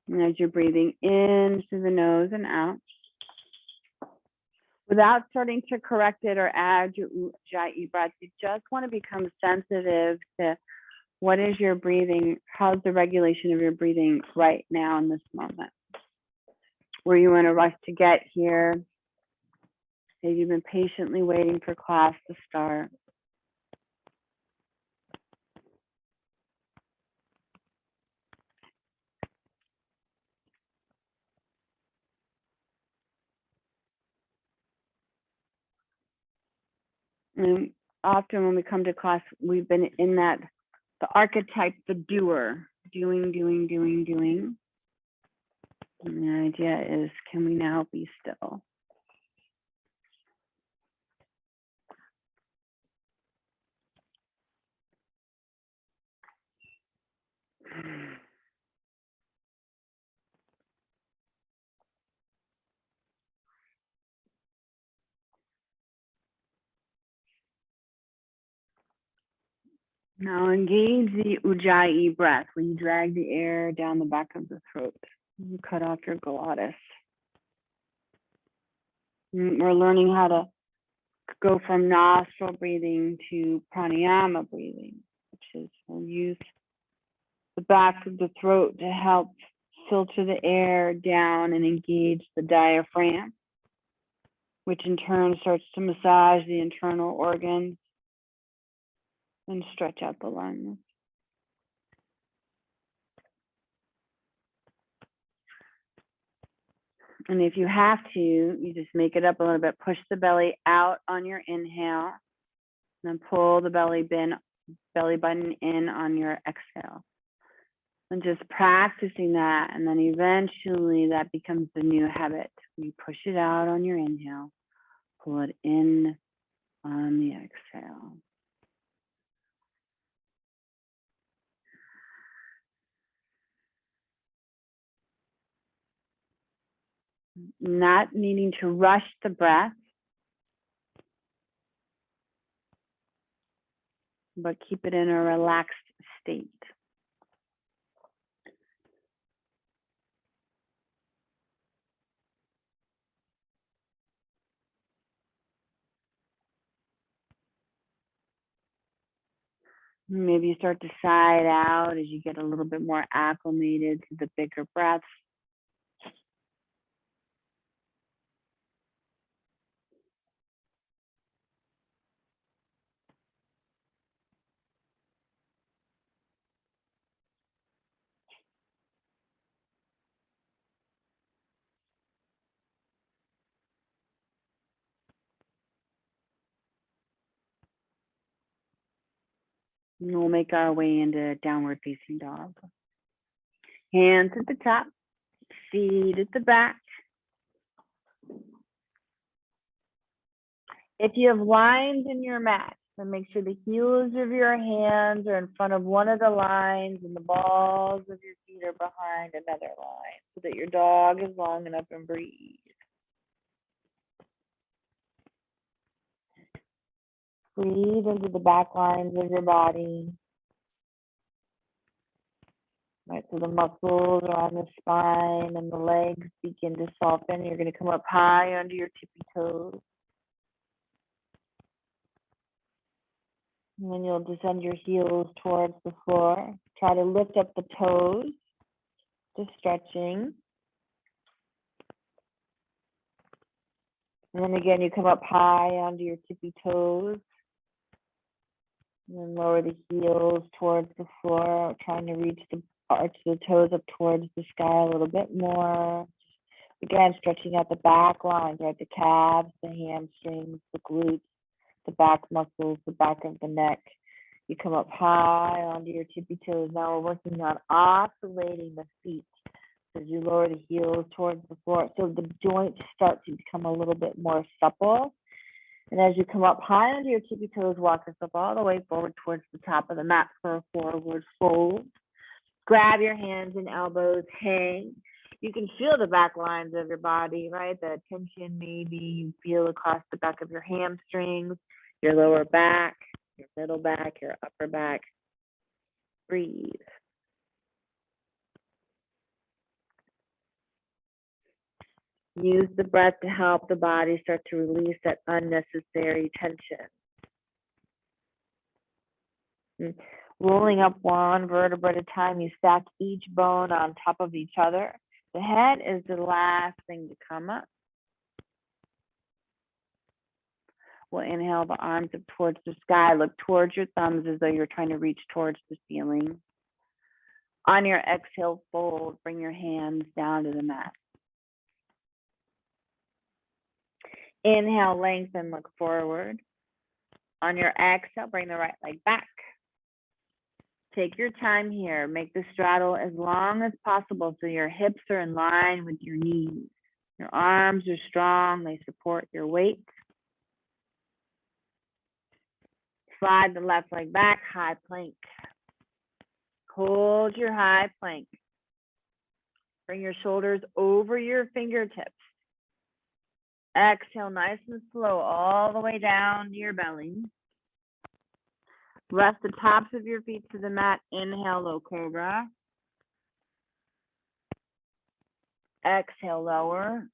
And as you're breathing in through the nose and out, without starting to correct it or add your ujjayi breath, you just want to become sensitive to what is your breathing, how's the regulation of your breathing right now in this moment. Were you in a rush to get here? Have you been patiently waiting for class to start? And often when we come to class, we've been in that, the archetype, the doer, doing. And the idea is, can we now be still? Now engage the ujjayi breath, where you drag the air down the back of the throat. You cut off your glottis. We're learning how to go from nostril breathing to pranayama breathing, which is we'll use the back of the throat to help filter the air down and engage the diaphragm, which in turn starts to massage the internal organs and stretch out the lungs. And if you have to, you just make it up a little bit. Push the belly out on your inhale, and then pull the belly button in on your exhale. And just practicing that, and then eventually that becomes the new habit. You push it out on your inhale, pull it in on the exhale. Not needing to rush the breath, but keep it in a relaxed state. Maybe you start to sigh it out as you get a little bit more acclimated to the bigger breaths. And we'll make our way into downward facing dog. Hands at the top, feet at the back. If you have lines in your mat, then make sure the heels of your hands are in front of one of the lines and the balls of your feet are behind another line so that your dog is long enough and breathe. Breathe into the back lines of your body. Right, so the muscles are on the spine and the legs begin to soften. You're going to come up high onto your tippy toes. And then you'll descend your heels towards the floor. Try to lift up the toes, just stretching. And then again, you come up high onto your tippy toes. And then lower the heels towards the floor, trying to reach the arch of the toes up towards the sky a little bit more. Again, stretching out the back lines, right? The calves, the hamstrings, the glutes, the back muscles, the back of the neck. You come up high onto your tippy toes. Now we're working on oscillating the feet as you lower the heels towards the floor. So the joints start to become a little bit more supple. And as you come up high onto your tippy toes, walk yourself all the way forward towards the top of the mat for a forward fold. Grab your hands and elbows, hang. You can feel the back lines of your body, right? The tension maybe you feel across the back of your hamstrings, your lower back, your middle back, your upper back. Breathe. Use the breath to help the body start to release that unnecessary tension. Rolling up one vertebra at a time, you stack each bone on top of each other. The head is the last thing to come up. We'll inhale the arms up towards the sky. Look towards your thumbs as though you're trying to reach towards the ceiling. On your exhale, fold. Bring your hands down to the mat. Inhale, lengthen, look forward. On your exhale, bring the right leg back. Take your time here. Make the straddle as long as possible so your hips are in line with your knees. Your arms are strong. They support your weight. Slide the left leg back, high plank. Hold your high plank. Bring your shoulders over your fingertips. Exhale nice and slow all the way down to your belly. Rest the tops of your feet to the mat. Inhale, low cobra. Exhale, lower.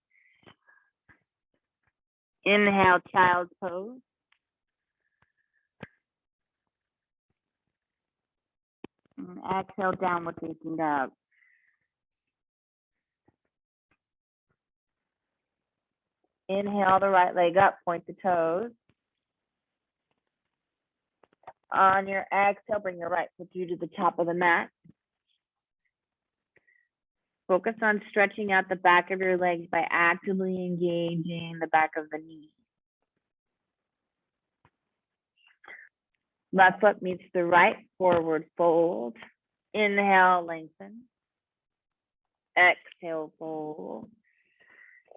Inhale, child's pose. And exhale, downward facing dog. Inhale the right leg up, point the toes. On your exhale, bring your right foot to the top of the mat. Focus on stretching out the back of your legs by actively engaging the back of the knee. Left foot meets the right, forward fold. Inhale, lengthen. Exhale, fold.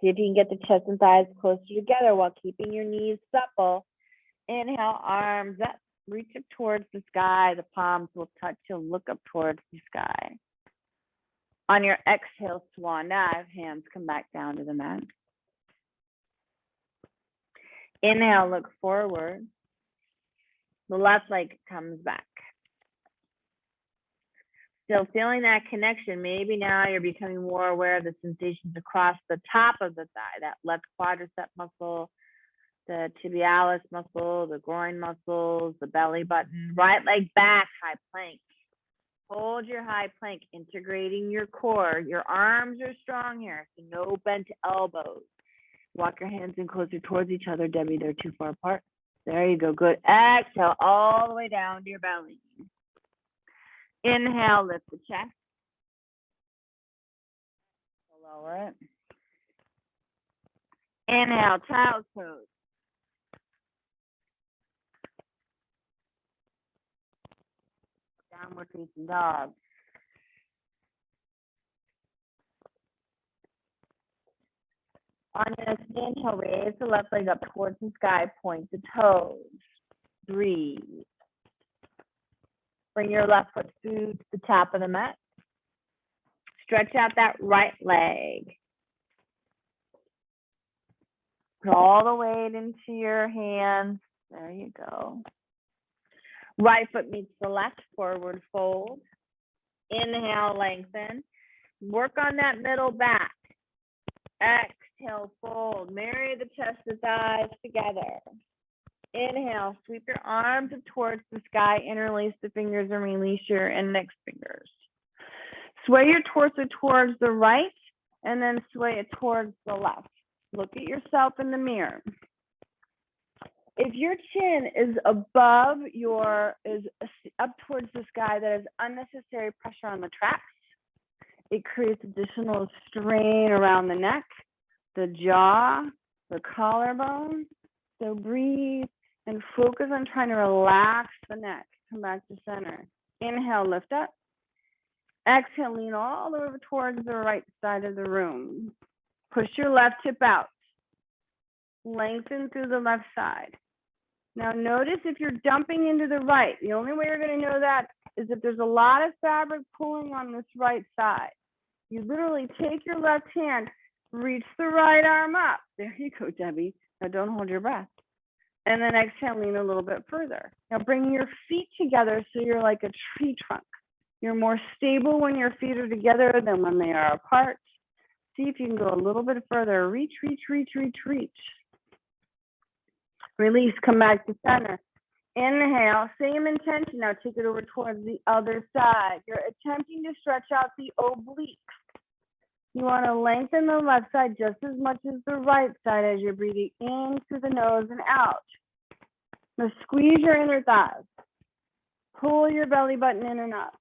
See if you can get the chest and thighs closer together while keeping your knees supple. Inhale, arms up. Reach up towards the sky. The palms will touch. You'll look up towards the sky. On your exhale, swan dive. Hands come back down to the mat. Inhale, look forward. The left leg comes back. Still feeling that connection. Maybe now you're becoming more aware of the sensations across the top of the thigh, that left quadricep muscle, the tibialis muscle, the groin muscles, the belly button. Right leg back, high plank. Hold your high plank, integrating your core. Your arms are strong here, so no bent elbows. Walk your hands in closer towards each other, Debbie. They're too far apart. There you go. Good. Exhale all the way down to your belly. Inhale, lift the chest. Lower it. Inhale, child's pose. Downward facing dog. On your next inhale, raise the left leg up towards the sky. Point the toes. Breathe. Bring your left foot to the top of the mat. Stretch out that right leg. Put all the weight into your hands. There you go. Right foot meets the left, forward fold. Inhale, lengthen. Work on that middle back. Exhale, fold. Marry the chest and thighs together. Inhale, sweep your arms up towards the sky. Interlace the fingers and release your index fingers. Sway your torso towards the right and then sway it towards the left. Look at yourself in the mirror. If your chin is above is up towards the sky, that is unnecessary pressure on the tracts. It creates additional strain around the neck, the jaw, the collarbone. So breathe and focus on trying to relax the neck. Come back to center. Inhale, lift up. Exhale, lean all the way over towards the right side of the room. Push your left hip out. Lengthen through the left side. Now notice if you're dumping into the right. The only way you're going to know that is if there's a lot of fabric pulling on this right side. You literally take your left hand, reach the right arm up. There you go, Debbie. Now don't hold your breath. And then exhale, lean a little bit further. Now bring your feet together so you're like a tree trunk. You're more stable when your feet are together than when they are apart. See if you can go a little bit further. Reach, reach, reach, reach, reach. Release, come back to center. Inhale, same intention. Now take it over towards the other side. You're attempting to stretch out the obliques. You want to lengthen the left side just as much as the right side as you're breathing in through the nose and out. Now squeeze your inner thighs. Pull your belly button in and up.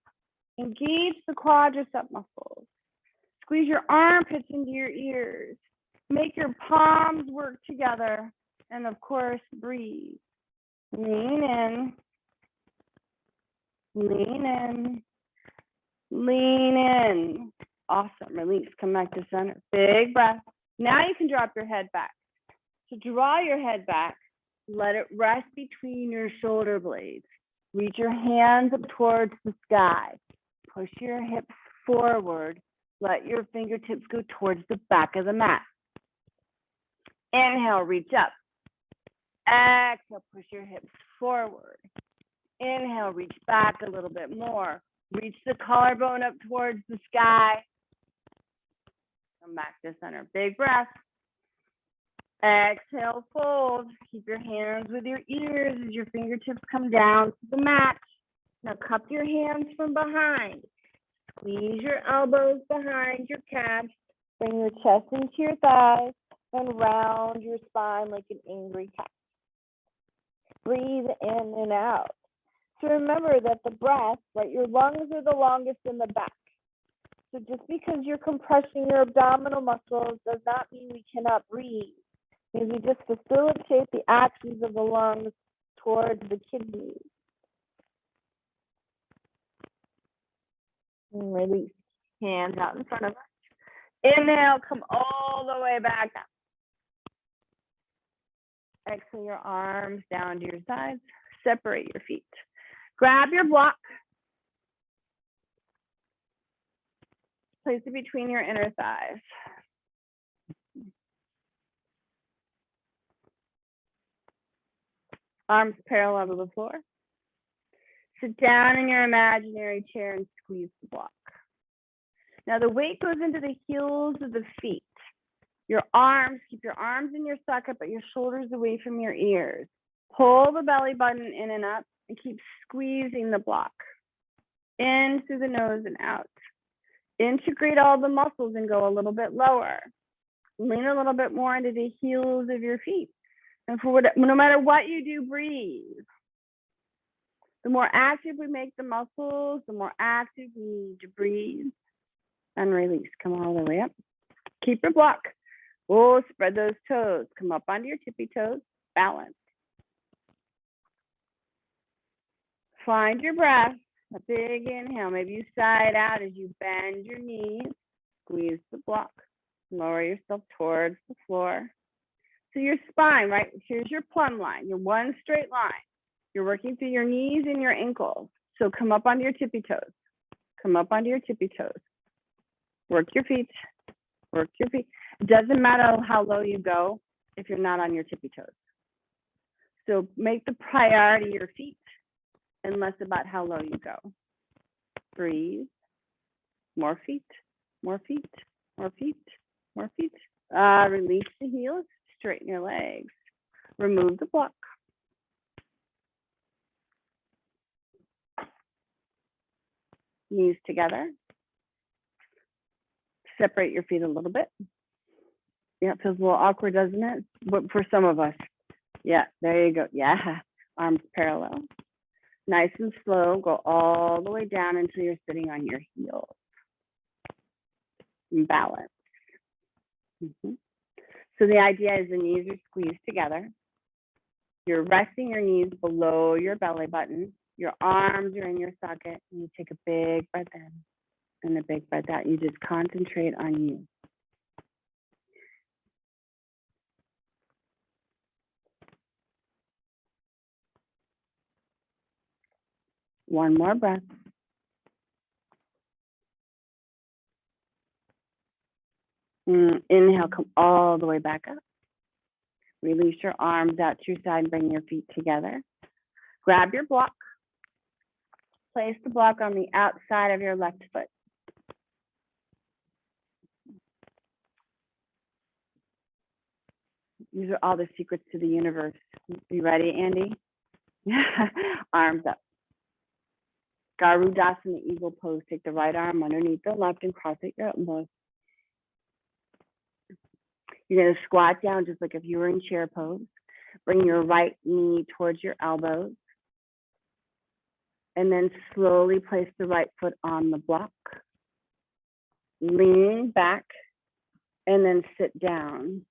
Engage the quadricep muscles. Squeeze your armpits into your ears. Make your palms work together. And of course, breathe. Lean in. Lean in. Lean in. Awesome. Release. Come back to center. Big breath. Now you can drop your head back. So draw your head back. Let it rest between your shoulder blades. Reach your hands up towards the sky. Push your hips forward. Let your fingertips go towards the back of the mat. Inhale, reach up. Exhale, push your hips forward. Inhale, reach back a little bit more. Reach the collarbone up towards the sky. Come back to center. Big breath. Exhale, fold. Keep your hands with your ears as your fingertips come down to the mat. Now cup your hands from behind. Squeeze your elbows behind your calves. Bring your chest into your thighs and round your spine like an angry cat. Breathe in and out. So remember that the breath, right, your lungs are the longest in the back. So just because you're compressing your abdominal muscles does not mean we cannot breathe. It means we just facilitate the actions of the lungs towards the kidneys. And release. Hands out in front of us. Inhale, come all the way back up. Exhale your arms down to your sides. Separate your feet. Grab your block. Place it between your inner thighs. Arms parallel to the floor. Sit down in your imaginary chair and squeeze the block. Now the weight goes into the heels of the feet. Your arms, keep your arms in your socket, but your shoulders away from your ears. Pull the belly button in and up and keep squeezing the block. In through the nose and out. Integrate all the muscles and go a little bit lower. Lean a little bit more into the heels of your feet. And no matter what you do, breathe. The more active we make the muscles, the more active we need to breathe and release. Come all the way up. Keep your block. Oh, spread those toes. Come up onto your tippy toes. Balance. Find your breath. A big inhale. Maybe you sigh it out as you bend your knees. Squeeze the block. Lower yourself towards the floor. So your spine, right? Here's your plumb line. Your one straight line. You're working through your knees and your ankles. So come up onto your tippy toes. Come up onto your tippy toes. Work your feet. Work your feet. It doesn't matter how low you go if you're not on your tippy toes. So make the priority your feet and less about how low you go. Breathe. More feet. More feet. More feet. More feet. Release the heels. Straighten your legs. Remove the block. Knees together. Separate your feet a little bit. Yeah, it feels a little awkward, doesn't it? But for some of us. Yeah, there you go. Yeah, arms parallel. Nice and slow. Go all the way down until you're sitting on your heels. And balance. So the idea is the knees are squeezed together. You're resting your knees below your belly button. Your arms are in your socket. And you take a big breath in and a big breath out. You just concentrate on you. One more breath. Inhale, come all the way back up. Release your arms out to your side and bring your feet together. Grab your block. Place the block on the outside of your left foot. These are all the secrets to the universe. You ready, Andy? Arms up. Garudasana, eagle pose. Take the right arm underneath the left and cross at your elbows. You're going to squat down just like if you were in chair pose. Bring your right knee towards your elbows. And then slowly place the right foot on the block. Lean back and then sit down.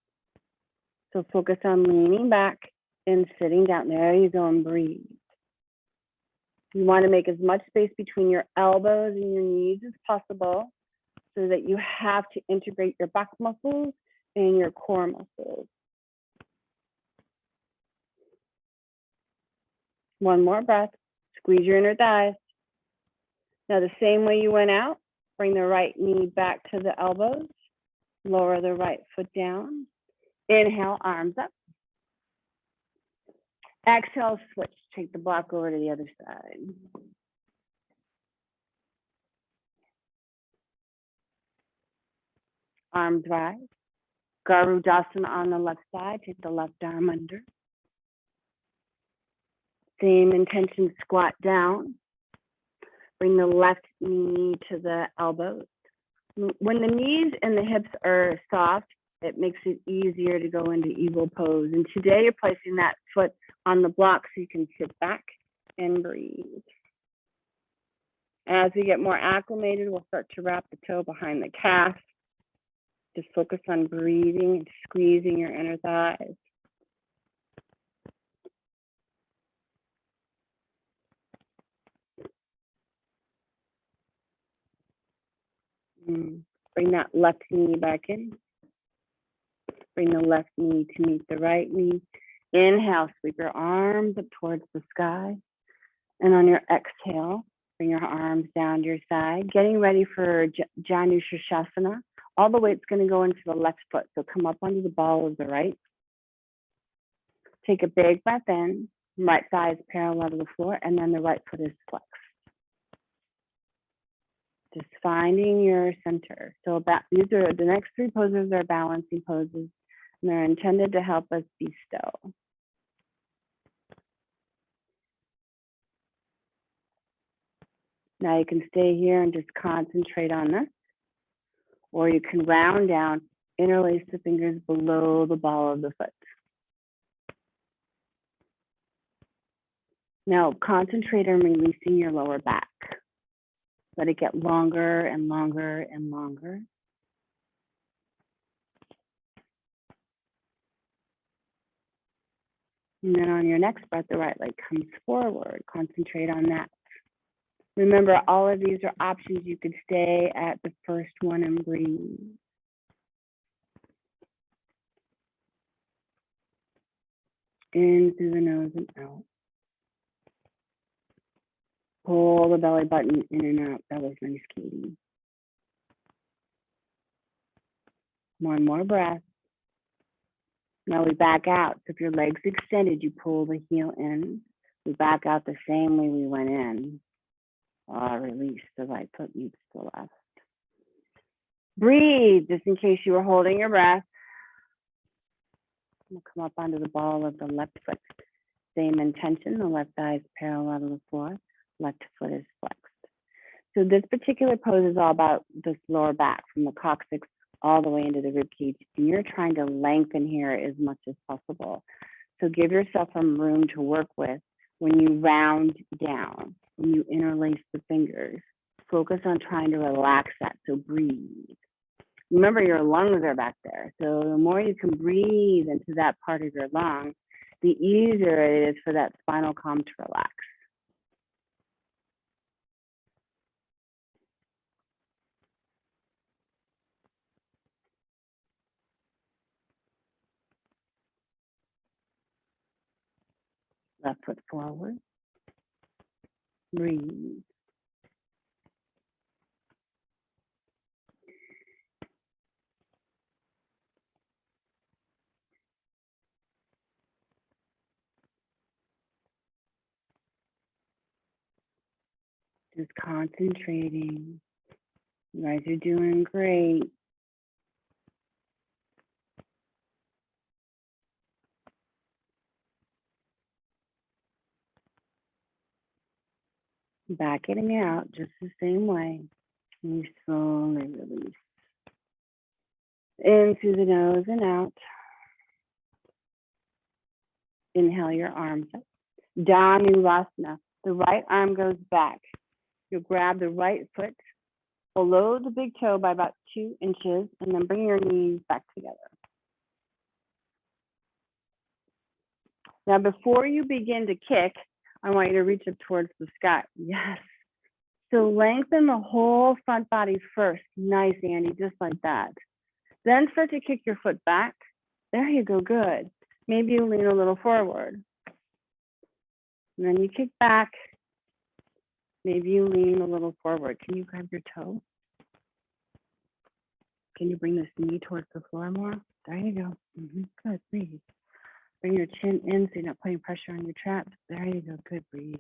So focus on leaning back and sitting down. There you go, and breathe. You want to make as much space between your elbows and your knees as possible so that you have to integrate your back muscles and your core muscles. One more breath. Squeeze your inner thighs. Now the same way you went out, bring the right knee back to the elbows. Lower the right foot down. Inhale, arms up. Exhale, switch. Take the block over to the other side. Arms rise. Garudasana on the left side. Take the left arm under. Same intention, squat down. Bring the left knee to the elbows. When the knees and the hips are soft, it makes it easier to go into eagle pose. And today you're placing that foot on the block so you can sit back and breathe. As we get more acclimated, we'll start to wrap the toe behind the calf. Just focus on breathing and squeezing your inner thighs. Bring that left knee back in. Bring the left knee to meet the right knee. Inhale, sweep your arms up towards the sky. And on your exhale, bring your arms down to your side. Getting ready for Janu Shirshasana. All the weight's going to go into the left foot. So come up onto the ball of the right. Take a big breath in. Right thigh is parallel to the floor. And then the right foot is flexed. Just finding your center. So these are the next three poses are balancing poses, and they're intended to help us be still. Now you can stay here and just concentrate on this, or you can round down, interlace the fingers below the ball of the foot. Now concentrate on releasing your lower back. Let it get longer and longer and longer. And then on your next breath, the right leg comes forward. Concentrate on that. Remember, all of these are options. You could stay at the first one and breathe. In through the nose and out. Pull the belly button in and out. That was nice, Katie. One more breath. Now we back out. So if your leg's extended, you pull the heel in. We back out the same way we went in. Release. The right foot meets the left. Breathe, just in case you were holding your breath. We'll come up onto the ball of the left foot. Same intention. The left thigh is parallel to the floor. Left foot is flexed. So this particular pose is all about this lower back from the coccyx all the way into the rib cage. And you're trying to lengthen here as much as possible. So give yourself some room to work with when you round down, when you interlace the fingers. Focus on trying to relax that, so breathe. Remember, your lungs are back there. So the more you can breathe into that part of your lung, the easier it is for that spinal column to relax. Left foot forward. Breathe. Just concentrating. You guys are doing great. Backing out just the same way. And you slowly release. In through the nose and out. Inhale your arms up. Dhanurasana. The right arm goes back. You'll grab the right foot below the big toe by about 2 inches, and then bring your knees back together. Now, before you begin to kick, I want you to reach up towards the sky. Yes. So lengthen the whole front body first. Nice, Andy, just like that. Then start to kick your foot back. There you go, good. Maybe you lean a little forward. And then you kick back. Maybe you lean a little forward. Can you grab your toe? Can you bring this knee towards the floor more? There you go. Good, breathe. Bring your chin in so you're not putting pressure on your traps. There you go, good, breathe.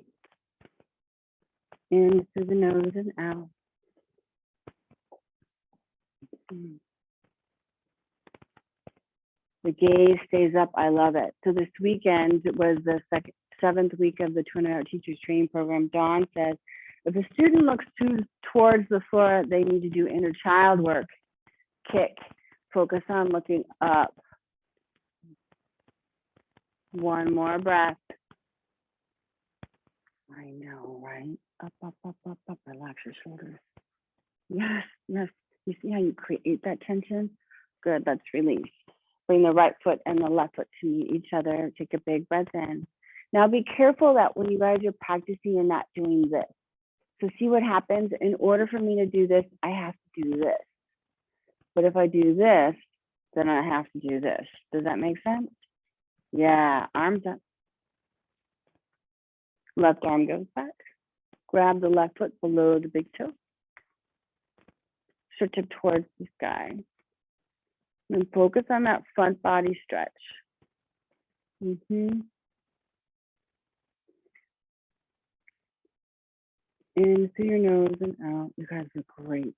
In through the nose and out. The gaze stays up, I love it. So this weekend was the 7th week of the 200-hour teachers training program. Dawn says, if a student looks towards the floor, they need to do inner child work. Kick, focus on looking up. One more breath. I know, right? Up, up, up, up, up. Relax your shoulders. Yes, yes. You see how you create that tension? Good, that's release. Bring the right foot and the left foot to meet each other. Take a big breath in. Now be careful that when you guys are practicing, you're not doing this. So see what happens. In order for me to do this, I have to do this. But if I do this, then I have to do this. Does that make sense? Yeah, arms up. Left arm goes back. Grab the left foot below the big toe. Stretch it towards the sky. And focus on that front body stretch. In through your nose and out. You guys are great.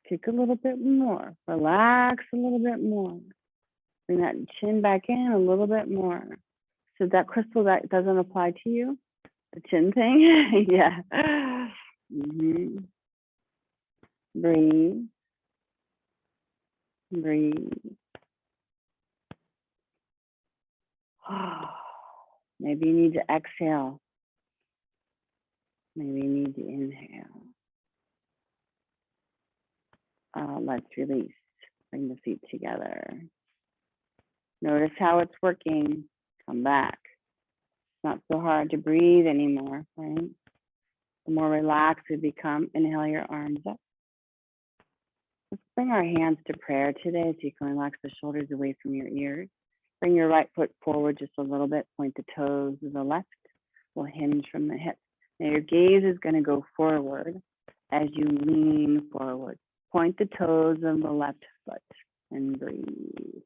Kick a little bit more. Relax a little bit more. Bring that chin back in a little bit more. So that crystal that doesn't apply to you, the chin thing, yeah. Breathe. Breathe. Maybe you need to exhale. Maybe you need to inhale. Let's release. Bring the feet together. Notice how it's working. Come back. It's not so hard to breathe anymore, right? The more relaxed we become, inhale your arms up. Let's bring our hands to prayer today so you can relax the shoulders away from your ears. Bring your right foot forward just a little bit. Point the toes to the left. We'll hinge from the hips. Now your gaze is going to go forward as you lean forward. Point the toes of the left foot and breathe.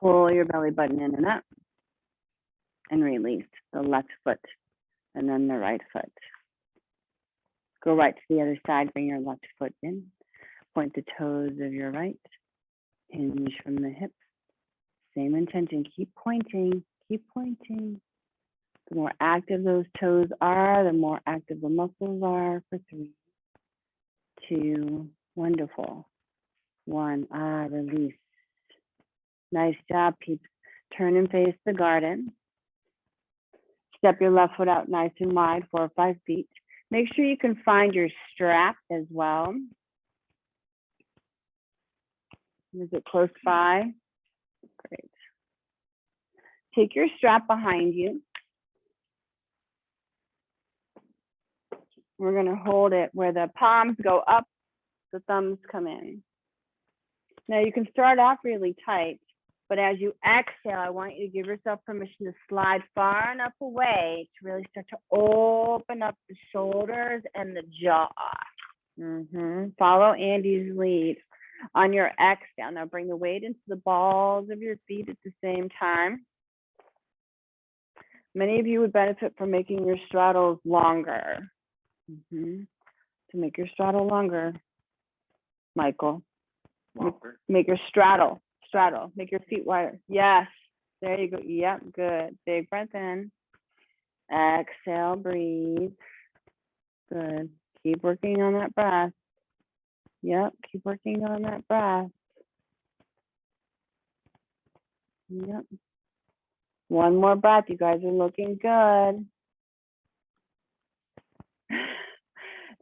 Pull your belly button in and up and release the left foot and then the right foot. Go right to the other side, bring your left foot in. Point the toes of your right. Hinge from the hips. Same intention, keep pointing, keep pointing. The more active those toes are, the more active the muscles are for 3, 2, wonderful. 1, release. Nice job, peeps. Turn and face the garden. Step your left foot out nice and wide, 4 or 5 feet. Make sure you can find your strap as well. Is it close by? Great. Take your strap behind you. We're going to hold it where the palms go up, the thumbs come in. Now you can start off really tight, but as you exhale, I want you to give yourself permission to slide far enough away to really start to open up the shoulders and the jaw. Follow Andy's lead. On your exhale, now bring the weight into the balls of your feet at the same time. Many of you would benefit from making your straddles longer. To make your straddle longer, Michael, make your straddle, make your feet wider. Yes, there you go. Yep, good. Big breath in Exhale, breathe. Good. Keep working on that breath. Yep, keep working on that breath. Yep. One more breath. You guys are looking good.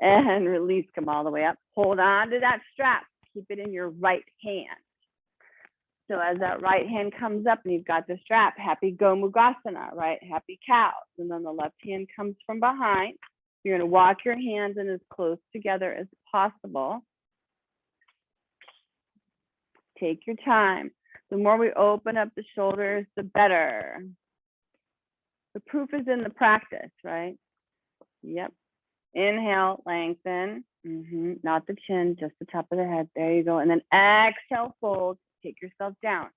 And release, come all the way up. Hold on to that strap. Keep it in your right hand. So as that right hand comes up and you've got the strap, happy Gomukhasana, right? Happy cow. And then the left hand comes from behind. You're going to walk your hands in as close together as possible. Take your time. The more we open up the shoulders, the better. The proof is in the practice, right? Yep. Inhale, lengthen. Not the chin, just the top of the head. There you go. And then exhale, fold. Take yourself down.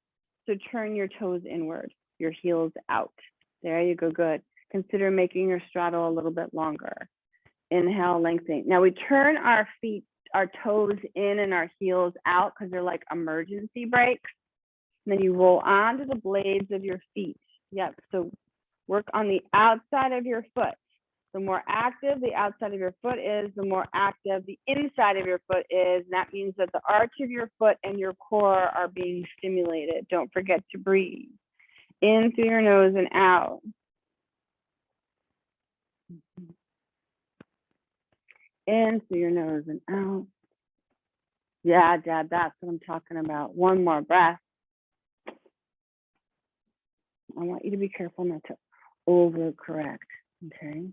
So turn your toes inward, your heels out. There you go, good. Consider making your straddle a little bit longer. Inhale, lengthening. Now we turn our feet, our toes in and our heels out because they're like emergency brakes. And then you roll onto the blades of your feet. Yep, so work on the outside of your foot. The more active the outside of your foot is, the more active the inside of your foot is. And that means that the arch of your foot and your core are being stimulated. Don't forget to breathe. In through your nose and out. In through your nose and out. Yeah, Dad, that's what I'm talking about. One more breath. I want you to be careful not to overcorrect, okay?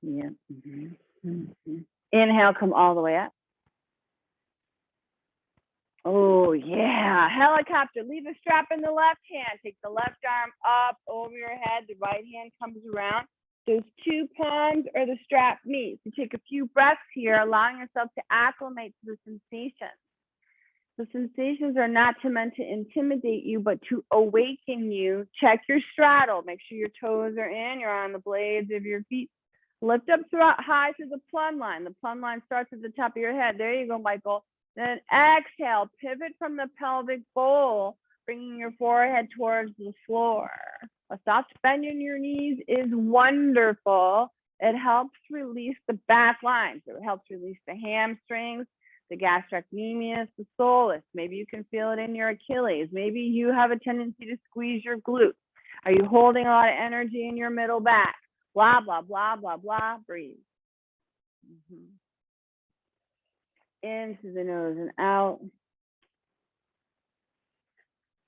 Yeah. Inhale, come all the way up. Oh, yeah. Helicopter. Leave a strap in the left hand. Take the left arm up over your head. The right hand comes around. Those two palms or the strap meet. So take a few breaths here, allowing yourself to acclimate to the sensations. The sensations are not meant to intimidate you, but to awaken you. Check your straddle. Make sure your toes are in. You're on the blades of your feet. Lift up high to the plumb line. The plumb line starts at the top of your head. There you go, Michael. Then exhale, pivot from the pelvic bowl, bringing your forehead towards the floor. A soft bend in your knees is wonderful. It helps release the back lines. It helps release the hamstrings, the gastrocnemius, the soleus. Maybe you can feel it in your Achilles. Maybe you have a tendency to squeeze your glutes. Are you holding a lot of energy in your middle back? Blah, blah, blah, blah, blah. Breathe. In through the nose and out.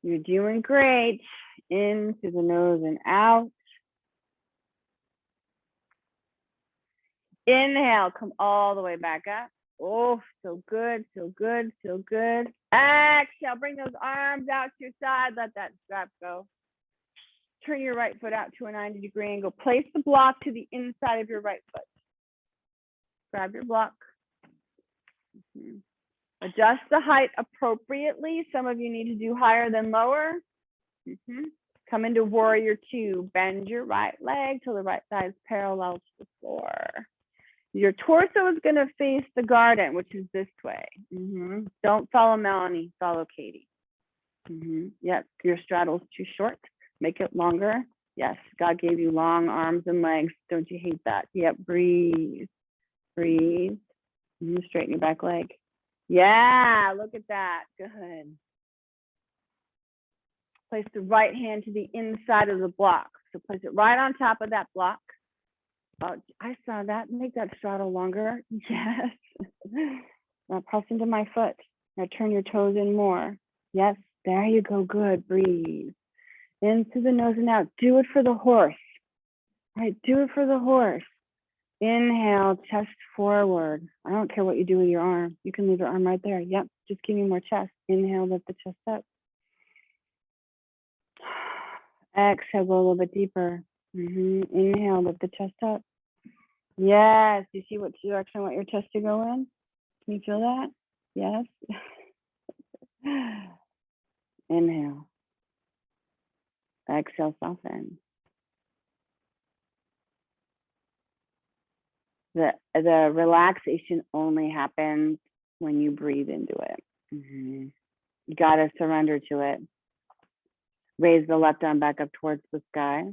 You're doing great. In through the nose and out. Inhale, come all the way back up. Oh, so good, so good, so good. Exhale, bring those arms out to your side. Let that strap go. Turn your right foot out to a 90-degree angle. Place the block to the inside of your right foot. Grab your block. Adjust the height appropriately. Some of you need to do higher than lower. Come into warrior two. Bend your right leg till the right thigh is parallel to the floor. Your torso is going to face the garden, which is this way. Don't follow Melanie, follow Katie. Yep, your straddle's too short. Make it longer. Yes, God gave you long arms and legs. Don't you hate that? Yep, breathe. Breathe. Straighten your back leg. Yeah, look at that. Good. Place the right hand to the inside of the block. So place it right on top of that block. Oh, I saw that. Make that straddle longer. Yes. Now press into my foot. Now turn your toes in more. Yes, there you go. Good. Breathe. In through the nose and out. Do it for the horse. All right, do it for the horse. Inhale, chest forward. I don't care what you do with your arm. You can leave your arm right there. Yep, just give me more chest. Inhale, lift the chest up. Exhale, go a little bit deeper. Inhale, lift the chest up. Yes, you see what direction I want your chest to go in? Can you feel that? Yes. Inhale. Exhale, soften. The relaxation only happens when you breathe into it. You got to surrender to it. Raise the left arm back up towards the sky.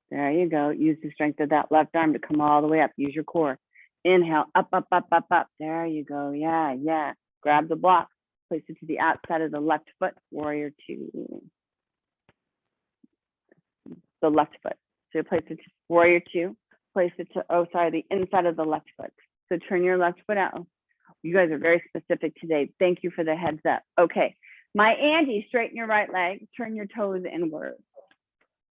There you go. Use the strength of that left arm to come all the way up. Use your core. Inhale, up, up, up, up, up. There you go. Yeah, yeah. Grab the block. Place it to the outside of the left foot. Warrior two. The left foot. So place it to warrior two. Place it to, oh, sorry, the inside of the left foot. So turn your left foot out. You guys are very specific today. Thank you for the heads up. Okay. My Andy, straighten your right leg. Turn your toes inward.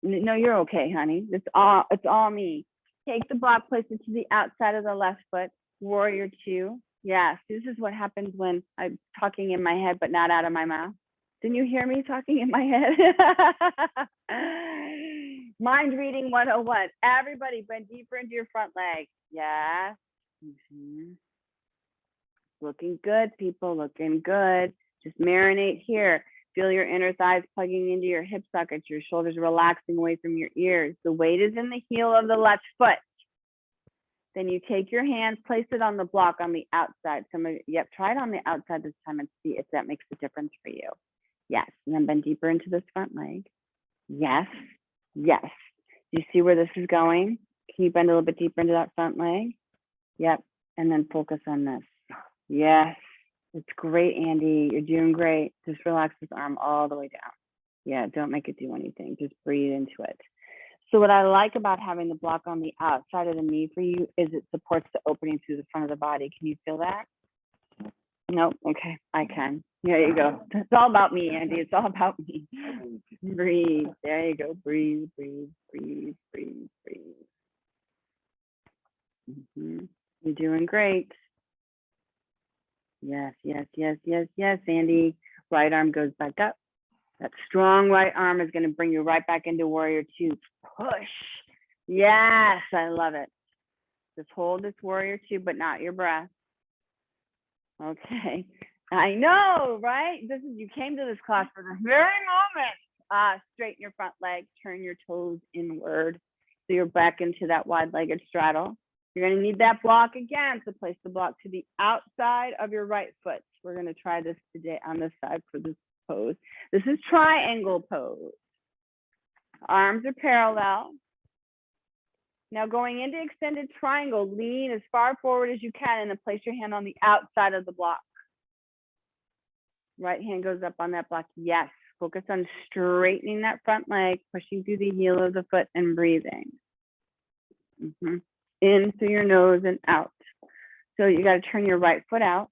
No, you're okay, honey. It's all me. Take the block, place it to the outside of the left foot. Warrior two. Yes, this is what happens when I'm talking in my head, but not out of my mouth. Didn't you hear me talking in my head? Mind reading 101. Everybody bend deeper into your front leg. Yes. Looking good, people, looking good. Just marinate here. Feel your inner thighs plugging into your hip sockets, your shoulders relaxing away from your ears. The weight is in the heel of the left foot. Then you take your hands, place it on the block on the outside. Yep, try it on the outside this time and see if that makes a difference for you. Yes, and then bend deeper into this front leg. Yes, yes. Do you see where this is going? Can you bend a little bit deeper into that front leg? Yep, and then focus on this. Yes, it's great, Andy. You're doing great. Just relax this arm all the way down. Yeah, don't make it do anything. Just breathe into it. So what I like about having the block on the outside of the knee for you is it supports the opening through the front of the body. Can you feel that? No? Okay, I can. There you go. It's all about me, Andy. It's all about me. Breathe. There you go. Breathe, breathe, breathe, breathe, breathe. You're doing great. Yes, yes, yes, yes, yes, Andy. Right arm goes back up. That strong right arm is going to bring you right back into warrior two. Push. Yes, I love it. Just hold this warrior two, but not your breath. Okay. I know, right? You came to this class for this very moment. Straighten your front leg, turn your toes inward. So you're back into that wide-legged straddle. You're going to need that block again. So place the block to the outside of your right foot. We're going to try this today on this side for this pose. This is triangle pose. Arms are parallel. Now going into extended triangle, lean as far forward as you can and then place your hand on the outside of the block. Right hand goes up on that block. Yes. Focus on straightening that front leg, pushing through the heel of the foot and breathing. In through your nose and out. So you got to turn your right foot out.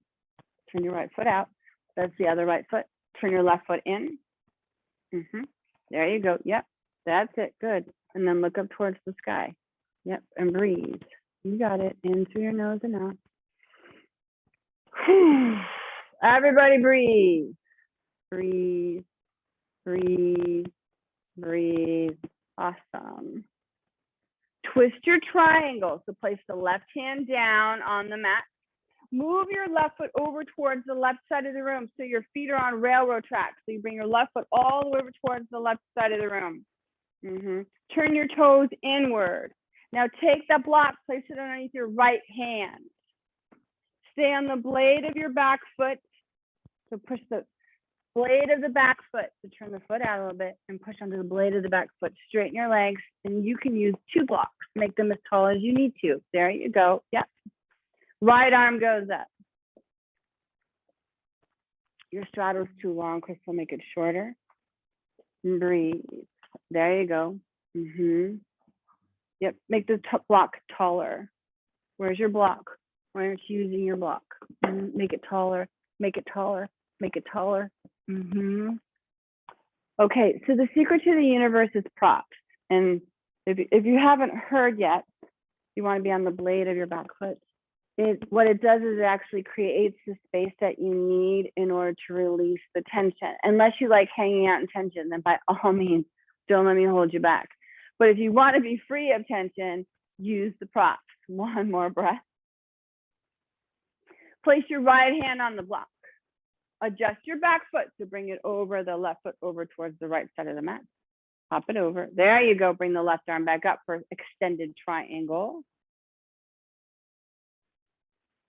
Turn your right foot out. That's the other right foot. Turn your left foot in. There you go. Yep. That's it. Good. And then look up towards the sky. Yep. And breathe. You got it. In through your nose and out. Everybody breathe. Breathe. Breathe. Breathe. Awesome. Twist your triangle. So place the left hand down on the mat. Move your left foot over towards the left side of the room so your feet are on railroad tracks. So you bring your left foot all the way over towards the left side of the room. Turn your toes inward. Now take that block, place it underneath your right hand. Stay on the blade of your back foot. So push the blade of the back foot. So turn the foot out a little bit and push onto the blade of the back foot. Straighten your legs and you can use 2 blocks. Make them as tall as you need to. There you go. Yep. Right arm goes up. Your straddle's too long, Crystal. Make it shorter. Breathe. There you go. Yep. Make the block taller. Where's your block? Why aren't you using your block? Make it taller. Make it taller. Make it taller. Okay. So the secret to the universe is props. And if you haven't heard yet, you want to be on the blade of your back foot. What it does is it actually creates the space that you need in order to release the tension. Unless you like hanging out in tension, then by all means, don't let me hold you back. But if you want to be free of tension, use the props. One more breath. Place your right hand on the block. Adjust your back foot to bring it over, the left foot over towards the right side of the mat. Hop it over. There you go. Bring the left arm back up for extended triangle.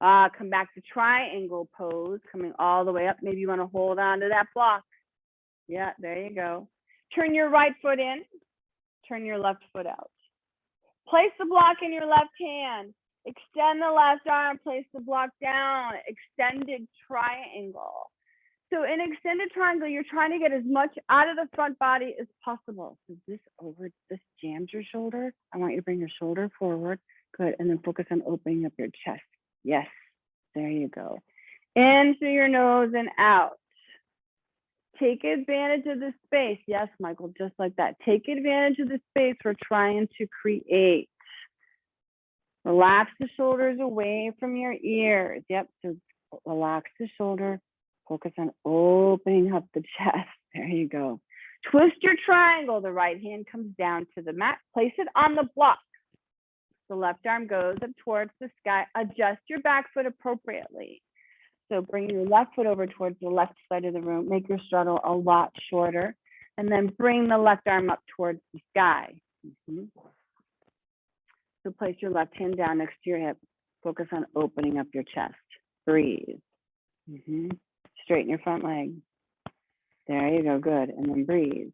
Come back to triangle pose, coming all the way up. Maybe you want to hold on to that block. Yeah, there you go. Turn your right foot in, turn your left foot out. Place the block in your left hand. Extend the left arm, place the block down. Extended triangle. So in extended triangle, you're trying to get as much out of the front body as possible. So this jams your shoulder. I want you to bring your shoulder forward. Good, and then focus on opening up your chest. Yes, there you go. In through your nose and out. Take advantage of the space. Yes, Michael, just like that. Take advantage of the space we're trying to create. Relax the shoulders away from your ears. Yep, so relax the shoulder. Focus on opening up the chest. There you go. Twist your triangle. The right hand comes down to the mat. Place it on the block. The left arm goes up towards the sky. Adjust your back foot appropriately. So bring your left foot over towards the left side of the room. Make your straddle a lot shorter. And then bring the left arm up towards the sky. So place your left hand down next to your hip. Focus on opening up your chest. Breathe. Straighten your front leg. There you go, good. And then breathe.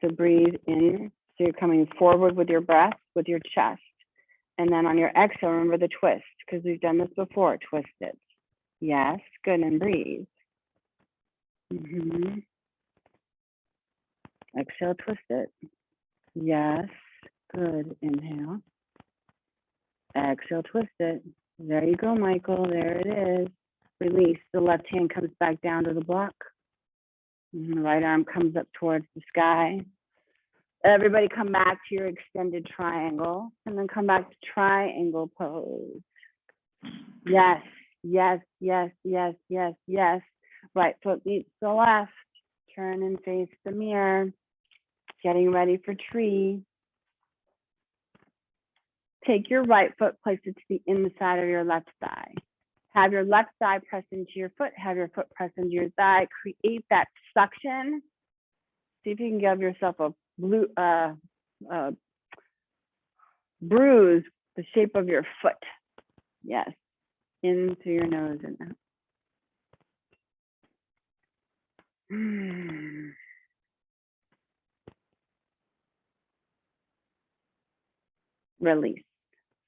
So breathe in. So you're coming forward with your breath, with your chest. And then on your exhale, remember the twist, because we've done this before. Twist it. Yes, good, and breathe. Exhale, twist it. Yes, good, inhale. Exhale, twist it. There you go, Michael, there it is. Release, the left hand comes back down to the block. The right arm comes up towards the sky. Everybody come back to your extended triangle, and then come back to triangle pose. Yes. Yes, yes, yes, yes, yes. Right foot meets the left. Turn and face the mirror. Getting ready for tree. Take your right foot, place it to the inside of your left thigh. Have your left thigh press into your foot. Have your foot press into your thigh. Create that suction. See if you can give yourself a bruise, the shape of your foot. Yes. In through your nose and out. Release.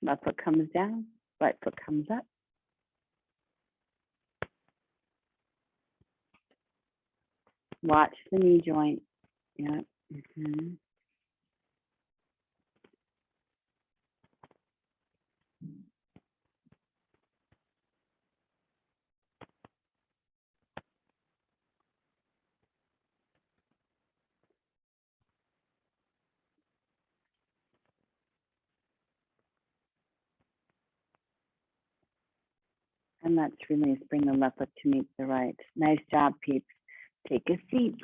Left foot comes down, right foot comes up. Watch the knee joint. Yeah. And let's release. Bring the left foot to meet the right. Nice job, peeps. Take a seat.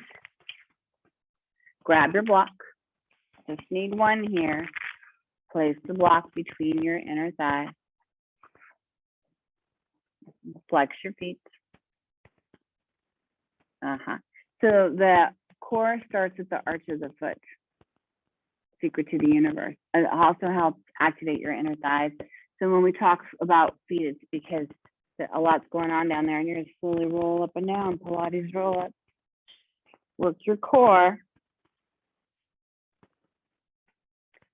Grab your block. Just need one here. Place the block between your inner thigh. Flex your feet. So the core starts at the arch of the foot. Secret to the universe. It also helps activate your inner thighs. So when we talk about feet, it's because a lot's going on down there, and you're going to slowly roll up and down. Pilates roll up. Work your core.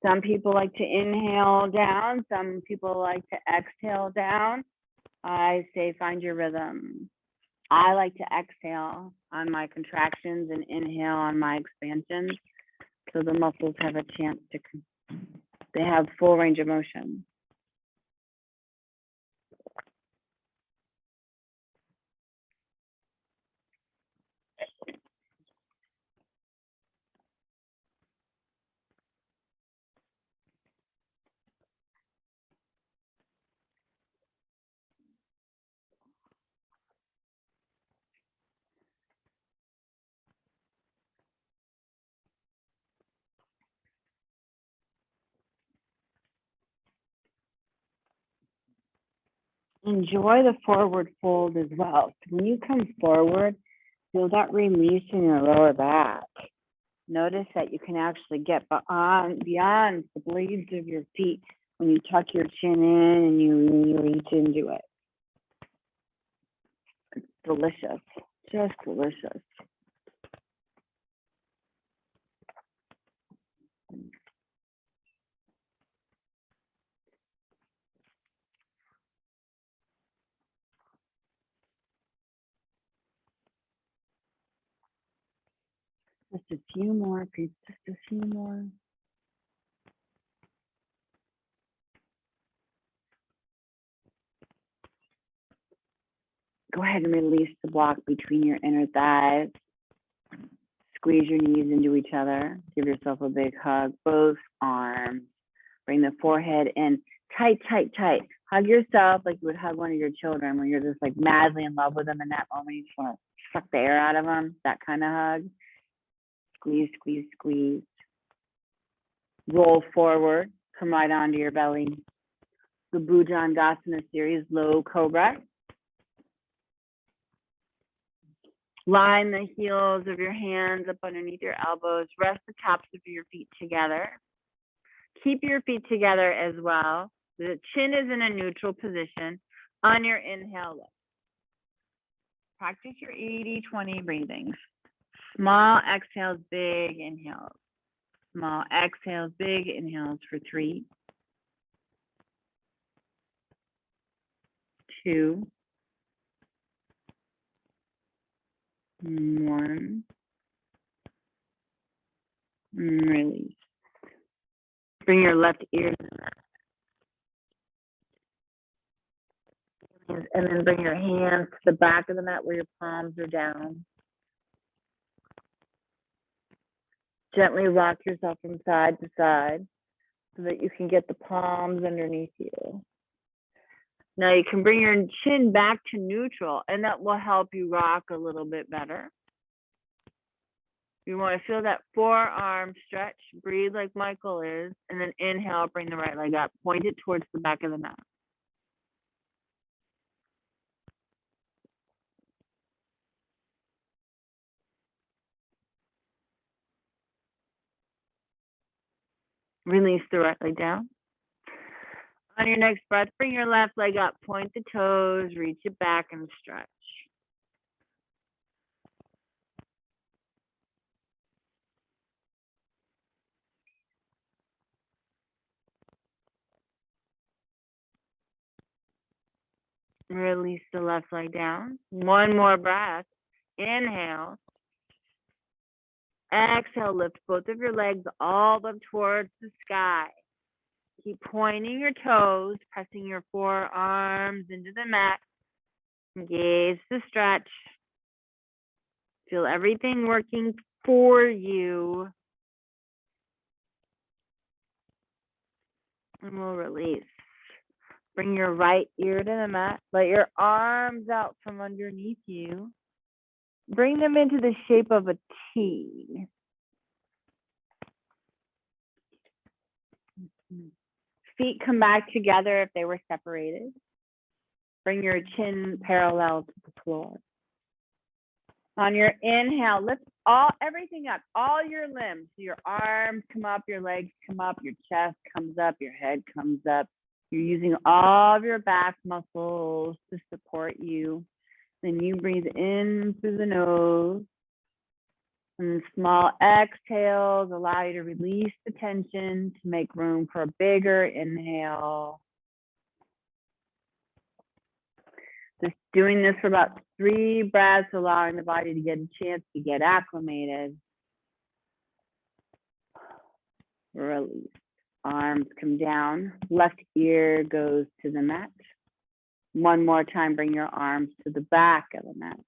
Some people like to inhale down. Some people like to exhale down. I say find your rhythm. I like to exhale on my contractions and inhale on my expansions. So the muscles have a chance to, they have full range of motion. Enjoy the forward fold as well. So when you come forward, feel that release in your lower back. Notice that you can actually get beyond the blades of your feet when you tuck your chin in and you reach into it. It's delicious, just delicious. Just a few more, please. Just a few more. Go ahead and release the block between your inner thighs. Squeeze your knees into each other. Give yourself a big hug. Both arms. Bring the forehead in. Tight, tight, tight. Hug yourself like you would hug one of your children when you're just like madly in love with them in that moment. You just want to suck the air out of them. That kind of hug. Squeeze, squeeze, squeeze. Roll forward. Come right onto your belly. The Bhujangasana series, low cobra. Line the heels of your hands up underneath your elbows. Rest the tops of your feet together. Keep your feet together as well. The chin is in a neutral position. On your inhale, lift. Practice your 80-20 breathings. Small exhales, big inhales. Small exhales, big inhales for 3, 2, 1. Release. Bring your left ear to the mat. And then bring your hands to the back of the mat where your palms are down. Gently rock yourself from side to side so that you can get the palms underneath you. Now you can bring your chin back to neutral, and that will help you rock a little bit better. You want to feel that forearm stretch. Breathe like Michael is, and then inhale, bring the right leg up. Point it towards the back of the mat. Release the right leg down. On your next breath, bring your left leg up. Point the toes, reach it back, and stretch. Release the left leg down. One more breath. Inhale. Exhale, lift both of your legs all up towards the sky. Keep pointing your toes, pressing your forearms into the mat. Engage the stretch. Feel everything working for you. And we'll release. Bring your right ear to the mat. Let your arms out from underneath you. Bring them into the shape of a T. Feet come back together if they were separated. Bring your chin parallel to the floor. On your inhale, lift everything up, all your limbs. So your arms come up, your legs come up, your chest comes up, your head comes up. You're using all of your back muscles to support you. Then you breathe in through the nose. And small exhales allow you to release the tension to make room for a bigger inhale. Just doing this for about 3 breaths, allowing the body to get a chance to get acclimated. Release. Arms come down. Left ear goes to the mat. One more time, bring your arms to the back of the mat.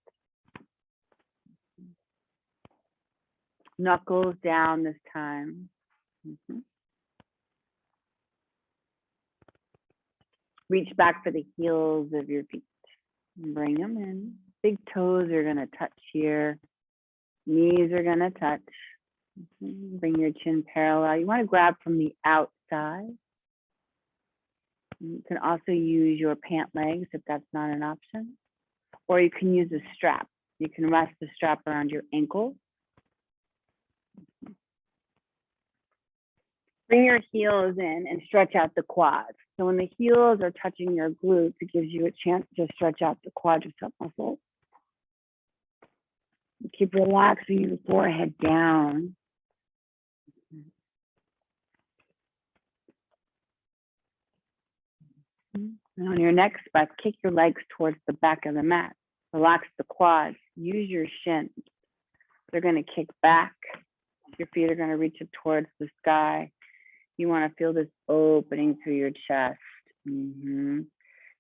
Knuckles down this time. Reach back for the heels of your feet. Bring them in. Big toes are going to touch here. Knees are going to touch. Bring your chin parallel. You want to grab from the outside. You can also use your pant legs if that's not an option. Or you can use a strap. You can rest the strap around your ankle. Bring your heels in and stretch out the quads. So when the heels are touching your glutes, it gives you a chance to stretch out the quadricep muscles. Keep relaxing your forehead down. And on your next breath, kick your legs towards the back of the mat. Relax the quads. Use your shins. They're going to kick back. Your feet are going to reach up towards the sky. You want to feel this opening through your chest. You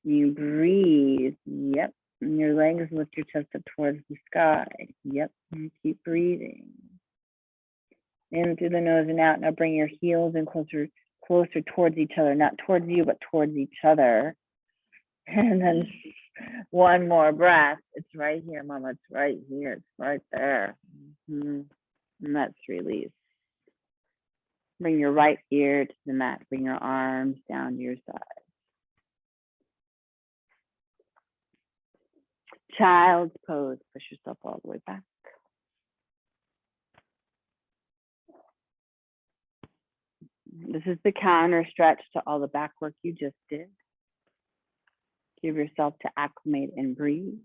breathe. Yep. And your legs lift your chest up towards the sky. Yep. And keep breathing. In through the nose and out. Now bring your heels in closer towards each other. Not towards you, but towards each other. And then one more breath. It's right here, Mama. It's right here. It's right there. And let's release. Bring your right ear to the mat. Bring your arms down to your side. Child's pose. Push yourself all the way back. This is the counter stretch to all the back work you just did. Give yourself to acclimate and breathe.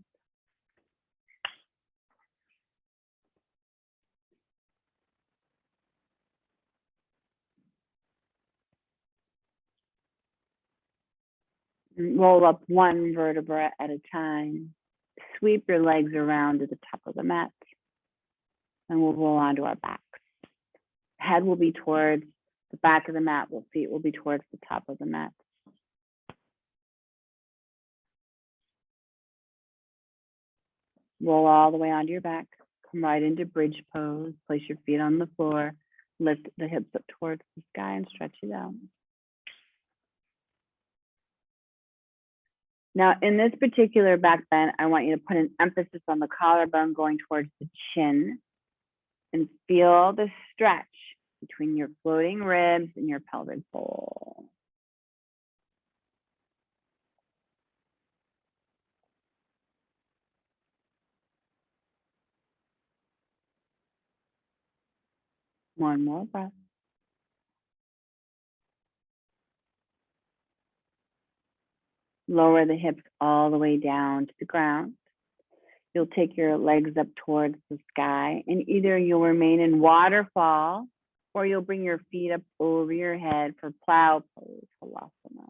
Roll up one vertebra at a time. Sweep your legs around to the top of the mat. And we'll roll onto our backs. Head will be towards the back of the mat. Feet will be towards the top of the mat. Roll all the way onto your back. Come right into bridge pose. Place your feet on the floor. Lift the hips up towards the sky and stretch it out. Now, in this particular back bend, I want you to put an emphasis on the collarbone going towards the chin and feel the stretch between your floating ribs and your pelvic bowl. One more breath. Lower the hips all the way down to the ground. You'll take your legs up towards the sky, and either you'll remain in waterfall or you'll bring your feet up over your head for plow pose, halasana.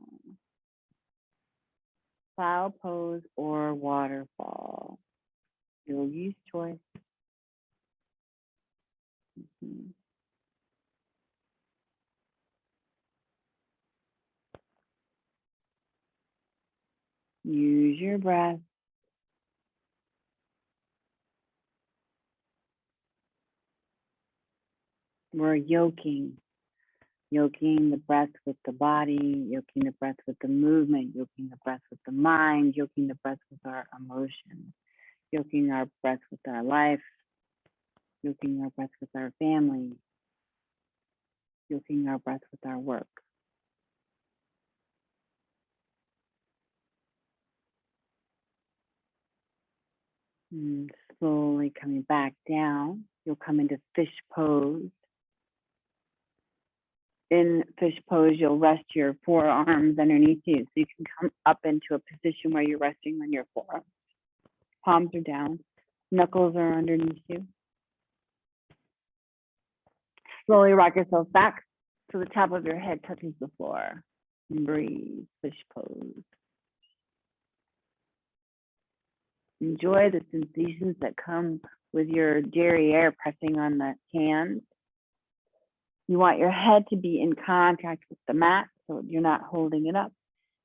Plow pose or waterfall. Yogi's choice. Use your breath. We're yoking the breath with the body, yoking the breath with the movement, yoking the breath with the mind, yoking the breath with our emotions, yoking our breath with our life, yoking our breath with our family, yoking our breath with our work. And slowly coming back down, you'll come into fish pose. In fish pose, you'll rest your forearms underneath you. So you can come up into a position where you're resting on your forearms. Palms are down, knuckles are underneath you. Slowly rock yourself back so the top of your head touches the floor. And breathe, fish pose. Enjoy the sensations that come with your derriere pressing on the hands. You want your head to be in contact with the mat so you're not holding it up.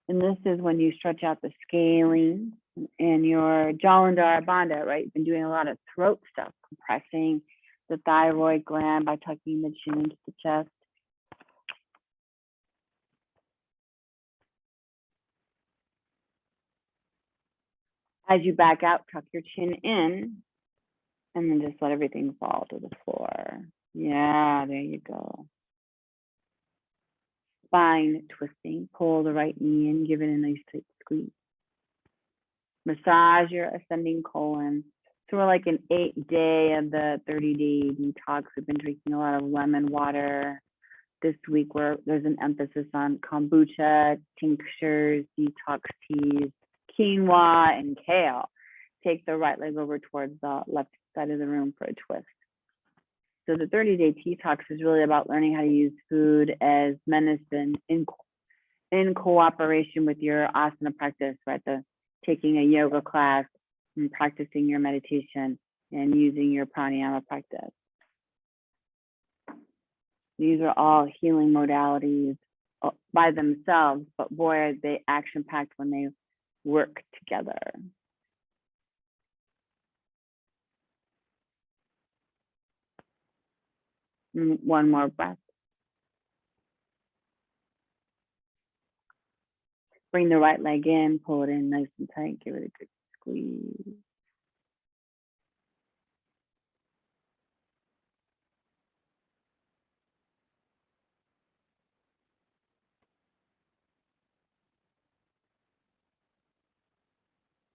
And this is when you stretch out the scalene and your Jalandhara Bandha, right? You've been doing a lot of throat stuff, compressing the thyroid gland by tucking the chin into the chest. As you back out, tuck your chin in, and then just let everything fall to the floor. Yeah, there you go. Spine twisting, pull the right knee in, give it a nice tight squeeze. Massage your ascending colon. So we're like an 8-day of the 30-day detox. We've been drinking a lot of lemon water. This week there's an emphasis on kombucha, tinctures, detox teas, quinoa, and kale. Take the right leg over towards the left side of the room for a twist. So the 30-day detox is really about learning how to use food as medicine in cooperation with your asana practice, right? Taking a yoga class and practicing your meditation. and using your pranayama practice. These are all healing modalities by themselves, but boy, are they action-packed when they work together. One more breath. Bring the right leg in, pull it in nice and tight, give it a good squeeze.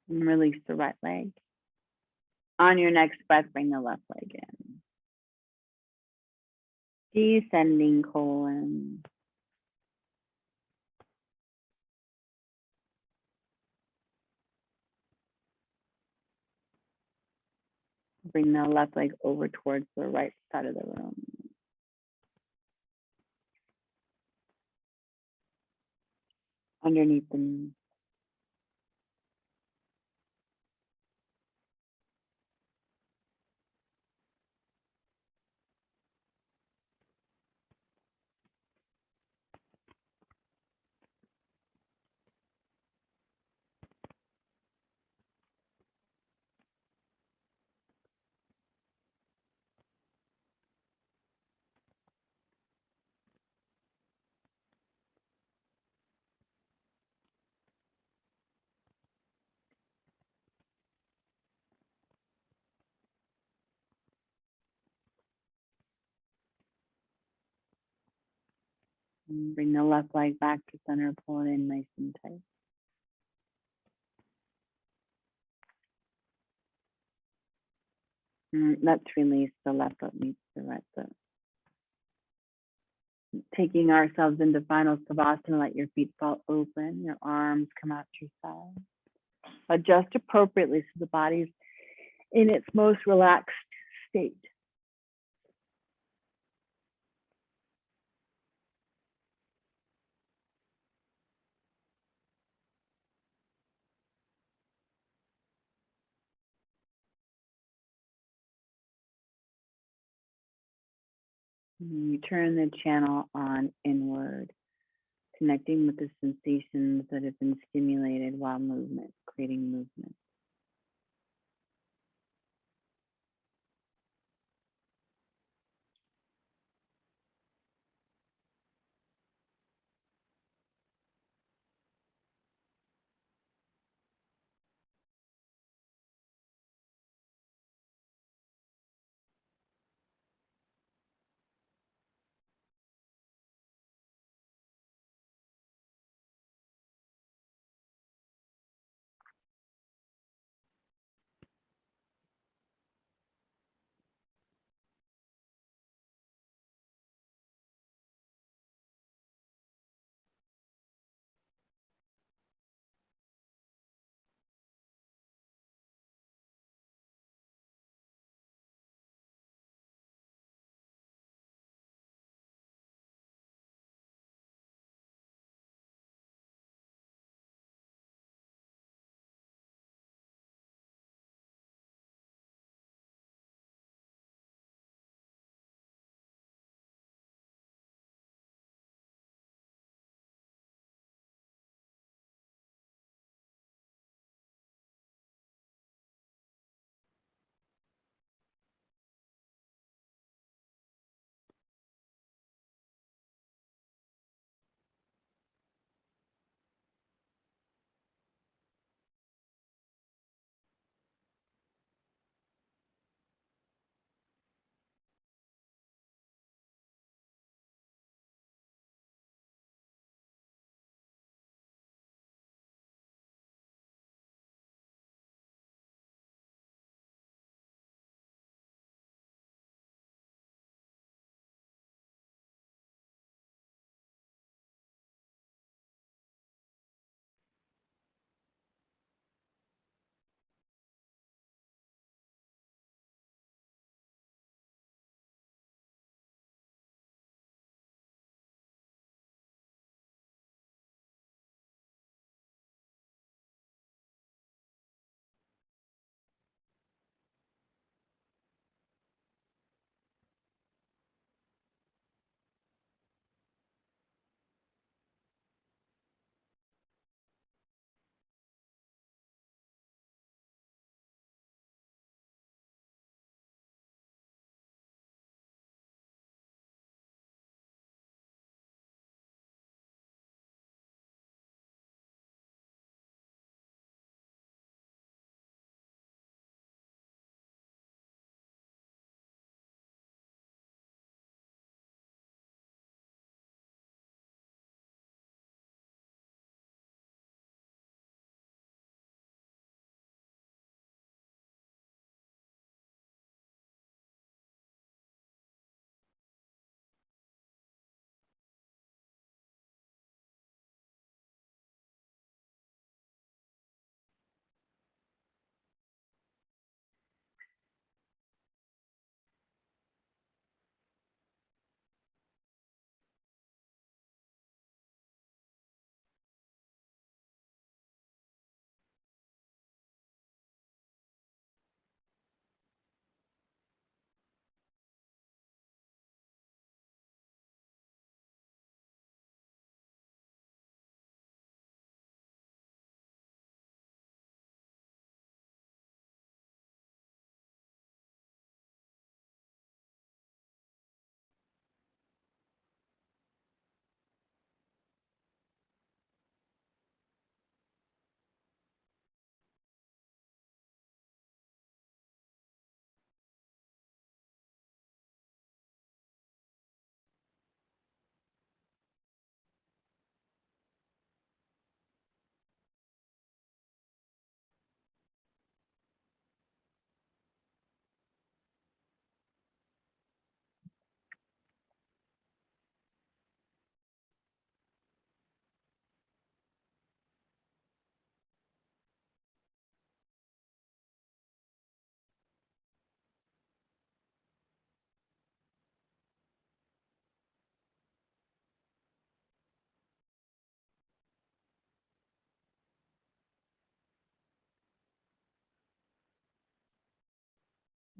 And release the right leg. On your next breath, bring the left leg in. Descending colon. Bring the left leg over towards the right side of the room. Underneath the knee. And bring the left leg back to center, pull it in nice and tight. Let's release the left foot meets the right foot. Taking ourselves into final savasana, let your feet fall open, your arms come out to your side. Adjust appropriately so the body's in its most relaxed state. And you turn the channel on inward, connecting with the sensations that have been stimulated while movement, creating movement.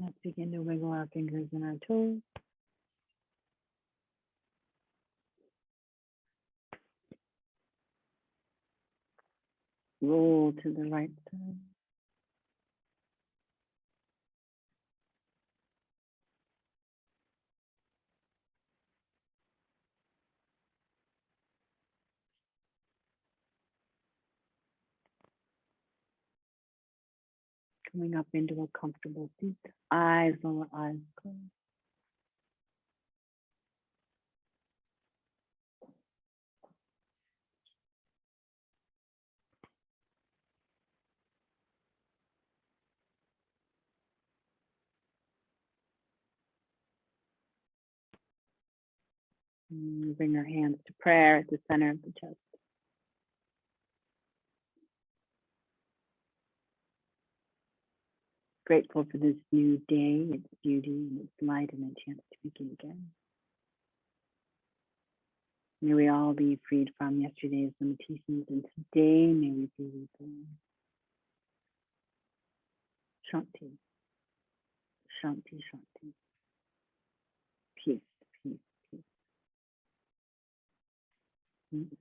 Let's begin to wiggle our fingers and our toes. Roll to the right side. Coming up into a comfortable seat. Eyes lower, eyes closed. Bring our hands to prayer at the center of the chest. Grateful for this new day, its beauty, and its light, and a chance to begin again. May we all be freed from yesterday's limitations, and today may we be reborn. Shanti, Shanti, Shanti. Peace, peace, peace.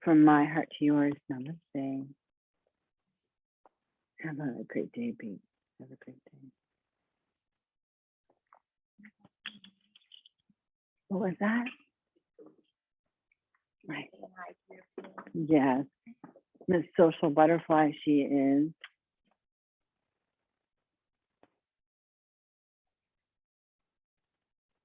From my heart to yours, namaste. Have a great day, Pete. Have a great day. What was that? Right. Yes. Miss Social Butterfly, she is.